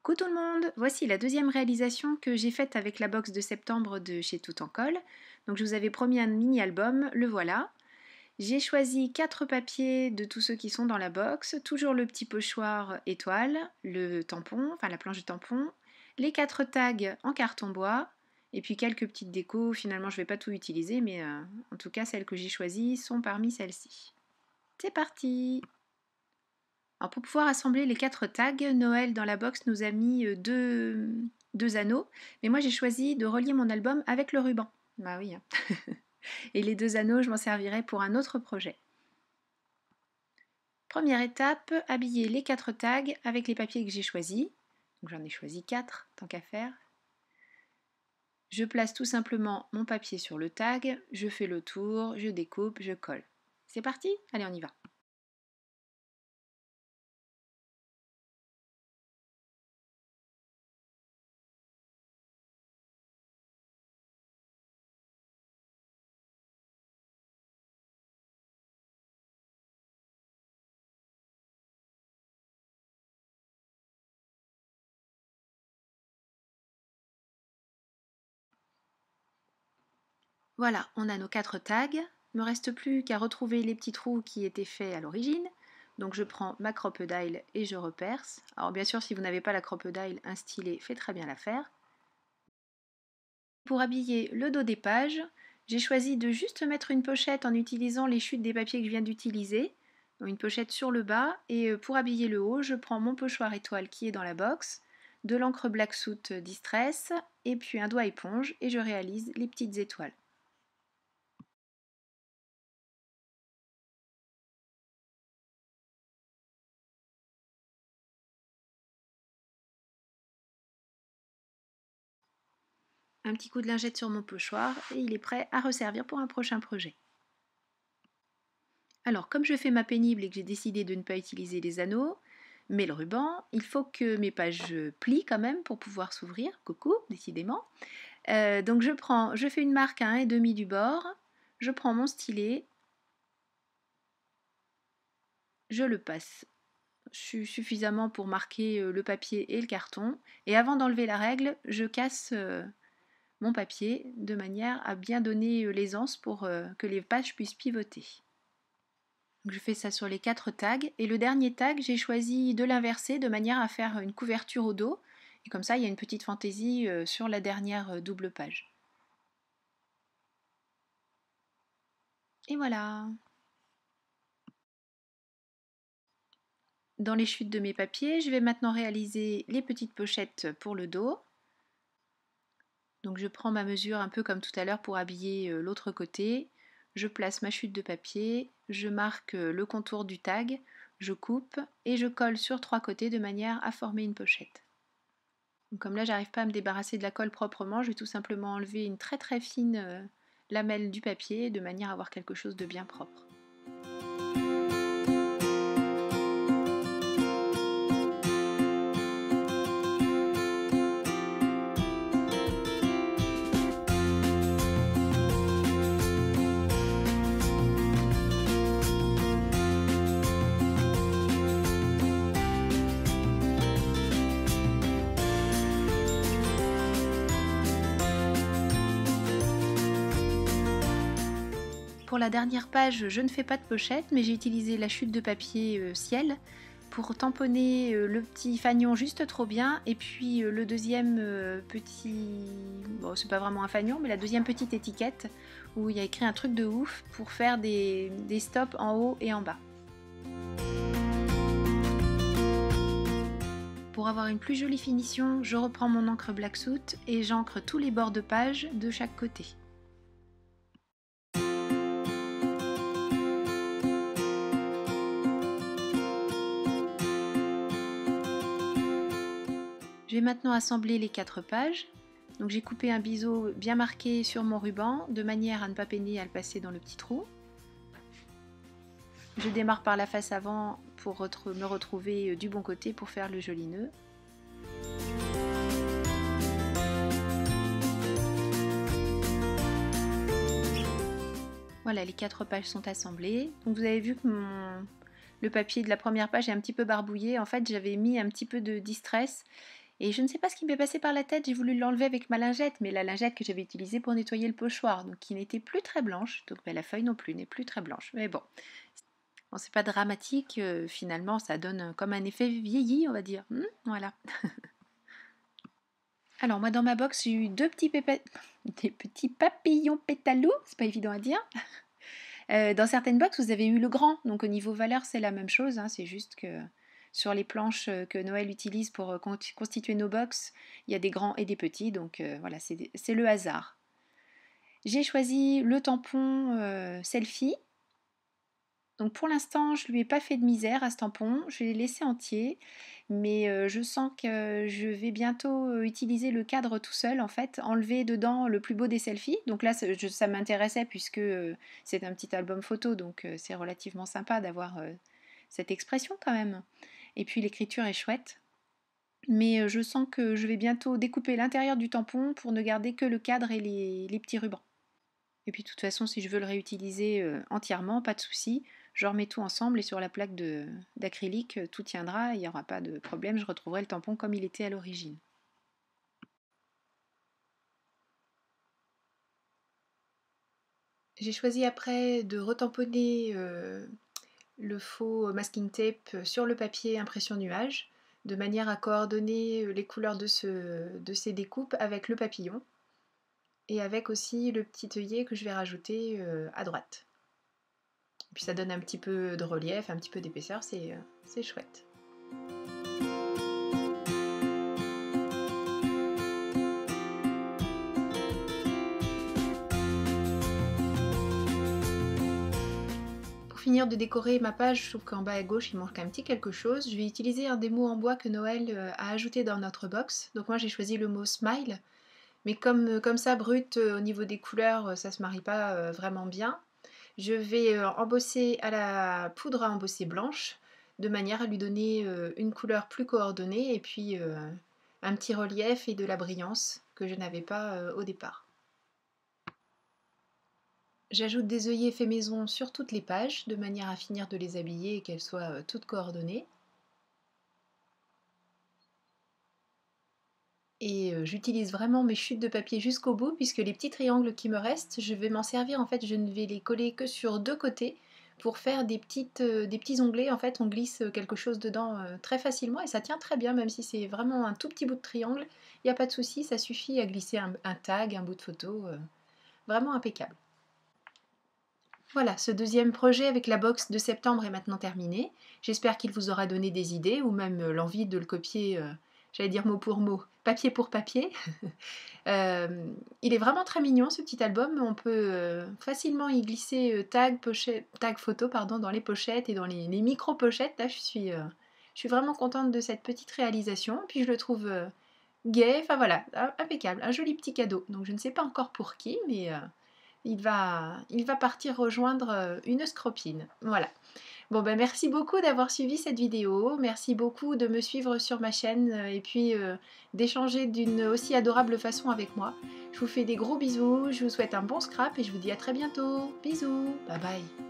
Coucou tout le monde, voici la deuxième réalisation que j'ai faite avec la box de septembre de chez Tout en Colle. Donc je vous avais promis un mini-album, le voilà. J'ai choisi 4 papiers de tous ceux qui sont dans la box, toujours le petit pochoir étoile, le tampon, enfin la planche de tampon, les 4 tags en carton bois, et puis quelques petites décos. Finalement je ne vais pas tout utiliser, mais en tout cas celles que j'ai choisies sont parmi celles-ci. C'est parti! Alors pour pouvoir assembler les 4 tags, Noël dans la box nous a mis deux anneaux, mais moi j'ai choisi de relier mon album avec le ruban. Bah oui, hein. Et les 2 anneaux, je m'en servirai pour un autre projet. Première étape, habiller les 4 tags avec les papiers que j'ai choisis. Donc j'en ai choisi 4, tant qu'à faire. Je place tout simplement mon papier sur le tag, je fais le tour, je découpe, je colle. C'est parti? Allez, on y va! Voilà, on a nos 4 tags. Il ne me reste plus qu'à retrouver les petits trous qui étaient faits à l'origine. Donc je prends ma crocodile et je reperce. Alors bien sûr, si vous n'avez pas la crocodile, un stylet fait très bien l'affaire. Pour habiller le dos des pages, j'ai choisi de juste mettre une pochette en utilisant les chutes des papiers que je viens d'utiliser. Donc une pochette sur le bas, et pour habiller le haut, je prends mon pochoir étoile qui est dans la box, de l'encre Black Soot Distress, et puis un doigt éponge, et je réalise les petites étoiles. Un petit coup de lingette sur mon pochoir et il est prêt à resservir pour un prochain projet. Alors, comme je fais ma pénible et que j'ai décidé de ne pas utiliser les anneaux, mais le ruban, il faut que mes pages plient quand même pour pouvoir s'ouvrir. Coucou, décidément. Donc je fais une marque à 1,5 du bord, je prends mon stylet, je le passe suffisamment pour marquer le papier et le carton, et avant d'enlever la règle, je casse mon papier de manière à bien donner l'aisance pour que les pages puissent pivoter. Donc je fais ça sur les 4 tags, et le dernier tag j'ai choisi de l'inverser de manière à faire une couverture au dos, et comme ça il y a une petite fantaisie sur la dernière double page. Et voilà! Dans les chutes de mes papiers, je vais maintenant réaliser les petites pochettes pour le dos. Donc je prends ma mesure un peu comme tout à l'heure pour habiller l'autre côté. Je place ma chute de papier, je marque le contour du tag, je coupe et je colle sur 3 côtés de manière à former une pochette. Donc comme là j'arrive pas à me débarrasser de la colle proprement, je vais tout simplement enlever une très très fine lamelle du papier de manière à avoir quelque chose de bien propre. Pour la dernière page, je ne fais pas de pochette, mais j'ai utilisé la chute de papier ciel pour tamponner le petit fanion juste trop bien, et puis le deuxième petit... Bon, c'est pas vraiment un fanion, mais la deuxième petite étiquette où il y a écrit un truc de ouf pour faire des stops en haut et en bas. Pour avoir une plus jolie finition, je reprends mon encre Black Soot et j'encre tous les bords de page de chaque côté. Je vais maintenant assembler les 4 pages. Donc j'ai coupé un biseau bien marqué sur mon ruban de manière à ne pas peiner à le passer dans le petit trou. Je démarre par la face avant pour me retrouver du bon côté pour faire le joli nœud. Voilà, les 4 pages sont assemblées. Donc vous avez vu que le papier de la première page est un petit peu barbouillé. En fait, j'avais mis un petit peu de distress Et je ne sais pas ce qui m'est passé par la tête, j'ai voulu l'enlever avec ma lingette, mais la lingette que j'avais utilisée pour nettoyer le pochoir, donc qui n'était plus très blanche, donc la feuille non plus n'est plus très blanche. Mais bon, c'est pas dramatique, finalement ça donne comme un effet vieilli, on va dire. Voilà. Alors moi dans ma box j'ai eu des petits papillons pétalous, c'est pas évident à dire. Dans certaines box vous avez eu le grand, donc au niveau valeur c'est la même chose, hein, c'est juste que sur les planches que Noël utilise pour constituer nos box, il y a des grands et des petits, donc voilà, c'est le hasard. J'ai choisi le tampon selfie. Donc pour l'instant, je ne lui ai pas fait de misère à ce tampon, je l'ai laissé entier, mais je sens que je vais bientôt utiliser le cadre tout seul, en fait, enlever dedans le plus beau des selfies. Donc là, ça m'intéressait puisque c'est un petit album photo, donc c'est relativement sympa d'avoir cette expression quand même. Et puis l'écriture est chouette. Mais je sens que je vais bientôt découper l'intérieur du tampon pour ne garder que le cadre et les petits rubans. Et puis de toute façon, si je veux le réutiliser entièrement, pas de souci. Je remets tout ensemble et sur la plaque d'acrylique, tout tiendra, il n'y aura pas de problème, je retrouverai le tampon comme il était à l'origine. J'ai choisi après de retamponner le faux masking tape sur le papier impression nuage, de manière à coordonner les couleurs de ces découpes avec le papillon, et avec aussi le petit œillet que je vais rajouter à droite. Et puis ça donne un petit peu de relief, un petit peu d'épaisseur, c'est chouette. Pour finir de décorer ma page, je trouve qu'en bas à gauche il manque un petit quelque chose. Je vais utiliser un des mots en bois que Noël a ajouté dans notre box. Donc moi j'ai choisi le mot smile, mais comme ça brut au niveau des couleurs ça se marie pas vraiment bien. Je vais embosser à la poudre à embosser blanche, de manière à lui donner une couleur plus coordonnée et puis un petit relief et de la brillance que je n'avais pas au départ. J'ajoute des œillets faits maison sur toutes les pages, de manière à finir de les habiller et qu'elles soient toutes coordonnées. Et j'utilise vraiment mes chutes de papier jusqu'au bout, puisque les petits triangles qui me restent, je vais m'en servir, en fait, je ne vais les coller que sur deux côtés, pour faire des petits onglets. En fait, on glisse quelque chose dedans très facilement, et ça tient très bien, même si c'est vraiment un tout petit bout de triangle, il n'y a pas de souci, ça suffit à glisser un tag, un bout de photo, vraiment impeccable. Voilà, ce deuxième projet avec la box de septembre est maintenant terminé. J'espère qu'il vous aura donné des idées ou même l'envie de le copier, j'allais dire mot pour mot, papier pour papier. Il est vraiment très mignon ce petit album, on peut facilement y glisser tag photo pardon, dans les pochettes et dans les micro-pochettes. Là, je suis vraiment contente de cette petite réalisation, puis je le trouve gai, enfin voilà, impeccable, un joli petit cadeau. Donc je ne sais pas encore pour qui, mais il va partir rejoindre une scropine. Voilà. Bon ben merci beaucoup d'avoir suivi cette vidéo, merci beaucoup de me suivre sur ma chaîne et puis d'échanger d'une aussi adorable façon avec moi. Je vous fais des gros bisous, je vous souhaite un bon scrap et je vous dis à très bientôt. Bisous, bye bye.